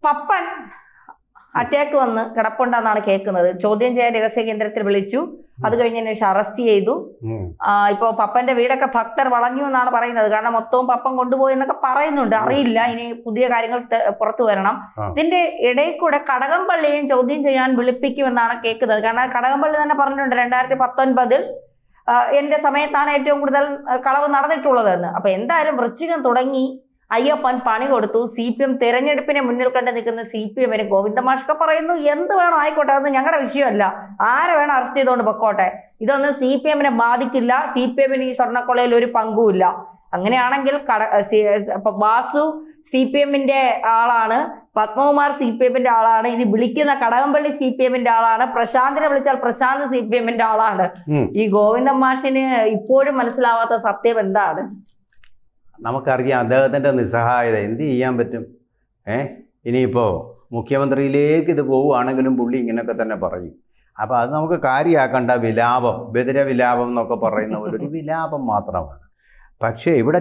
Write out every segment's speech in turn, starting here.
Pappan attack വന്ന് കിടപ്പുണ്ടെന്നാണ് കേൾക്കുന്നത്. ചോദ്യം ചെയ്യാൻ രഹസ്യ കേന്ദ്രത്തിൽ വിളിച്ചു. അത് കഴിഞ്ഞതിന് ശേഷം അറസ്റ്റ് ചെയ്തു. ഇപ്പോ പപ്പന്റെ വീടൊക്കെ ഭക്തർ വളഞ്ഞു എന്നാണ് പറയുന്നത്. കാരണം മൊത്തവും പപ്പൻ കൊണ്ടുപോയി എന്നൊക്കെ പറയുന്നുണ്ട്. അറിയില്ല, ഇനി പുതിയ കാര്യങ്ങൾ പുറത്തു വരണം. ഇതിന്റെ ഇടയിൽ കൂടെ കടകംപള്ളിയും ചോദ്യം ചെയ്യാൻ വിളിപ്പിക്കുമെന്നാണ് കേൾക്കുന്നത്. കാരണം കടകംപള്ളി തന്നെ പറഞ്ഞിട്ടുണ്ട് 2019 എന്റെ സമയത്താണ് ഏറ്റവും കൂടുതൽ കളവ് നടന്നിട്ടുള്ളതെന്ന്. അപ്പൊ എന്തായാലും വൃശ്ചികം തുടങ്ങി അയ്യപ്പൻ പണി കൊടുത്തു. CPM തെരഞ്ഞെടുപ്പിനെ മുന്നിൽ കണ്ട് നിൽക്കുന്ന CPM ഗോവിന്ദമാഷൊക്കെ പറയുന്നു എന്ത് വേണം ആയിക്കോട്ടെ, അതൊന്നും ഞങ്ങളുടെ വിഷയമല്ല, ആരെ വേണം അറസ്റ്റ് ചെയ്തുകൊണ്ട് പൊക്കോട്ടെ, ഇതൊന്നും CPM ബാധിക്കില്ല, CPM ഈ സ്വർണ്ണക്കൊള്ളയിൽ ഒരു പങ്കുമില്ല. അങ്ങനെയാണെങ്കിൽ വാസു CPM ആളാണ്, പത്മകുമാർ CPM ആളാണ്, ഇനി വിളിക്കുന്ന കടകംപള്ളി CPM ആളാണ്, പ്രശാന്തിനെ വിളിച്ചാൽ പ്രശാന്ത് CPM ആളാണ്. ഈ ഗോവിന്ദമാഷിന് ഇപ്പോഴും മനസ്സിലാവാത്ത സത്യം എന്താണ്? നമുക്കറിയാം അദ്ദേഹത്തിൻ്റെ നിസ്സഹായത. എന്ത് ചെയ്യാൻ പറ്റും? ഇനിയിപ്പോൾ മുഖ്യമന്ത്രിയിലേക്ക് ഇത് പോവുകയാണെങ്കിലും പുള്ളി ഇങ്ങനെയൊക്കെ തന്നെ പറയും. അപ്പോൾ അത് നമുക്ക് കാര്യമാക്കേണ്ട വിലാപം, ബദിര വിലാപം എന്നൊക്കെ പറയുന്ന ഒരു വിലാപം മാത്രമാണ്. പക്ഷേ ഇവിടെ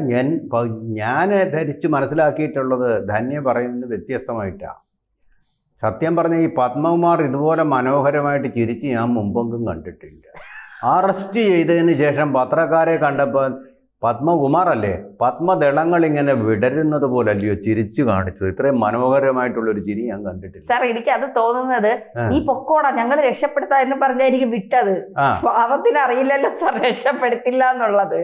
ഞാൻ ധരിച്ച് മനസ്സിലാക്കിയിട്ടുള്ളത് ധന്യ പറയുന്നത് വ്യത്യസ്തമായിട്ടാണ്. സത്യം പറഞ്ഞ ഈ പത്മകുമാർ ഇതുപോലെ മനോഹരമായിട്ട് ചിരിച്ച് ഞാൻ മുമ്പെങ്കും കണ്ടിട്ടില്ല. അറസ്റ്റ് ചെയ്തതിന് ശേഷം പത്രക്കാരെ കണ്ടപ്പോൾ പത്മകുമാർ അല്ലേ, പത്മദളങ്ങൾ ഇങ്ങനെ വിടരുന്നത് പോലെ അല്ലയോ ചിരിച്ചു കാണിച്ചു. ഇത്രയും മനോഹരമായിട്ടുള്ളൊരു ചിരി ഞാൻ കണ്ടിട്ടില്ല. സാർ, എനിക്ക് അത് തോന്നുന്നത് നീ പൊക്കോടാ ഞങ്ങൾ രക്ഷപ്പെടുത്താ എന്ന് പറഞ്ഞായിരിക്കും വിട്ടത്. പാവത്തിന് അറിയില്ലല്ലോ സാർ രക്ഷപ്പെടുത്തില്ല എന്നുള്ളത്.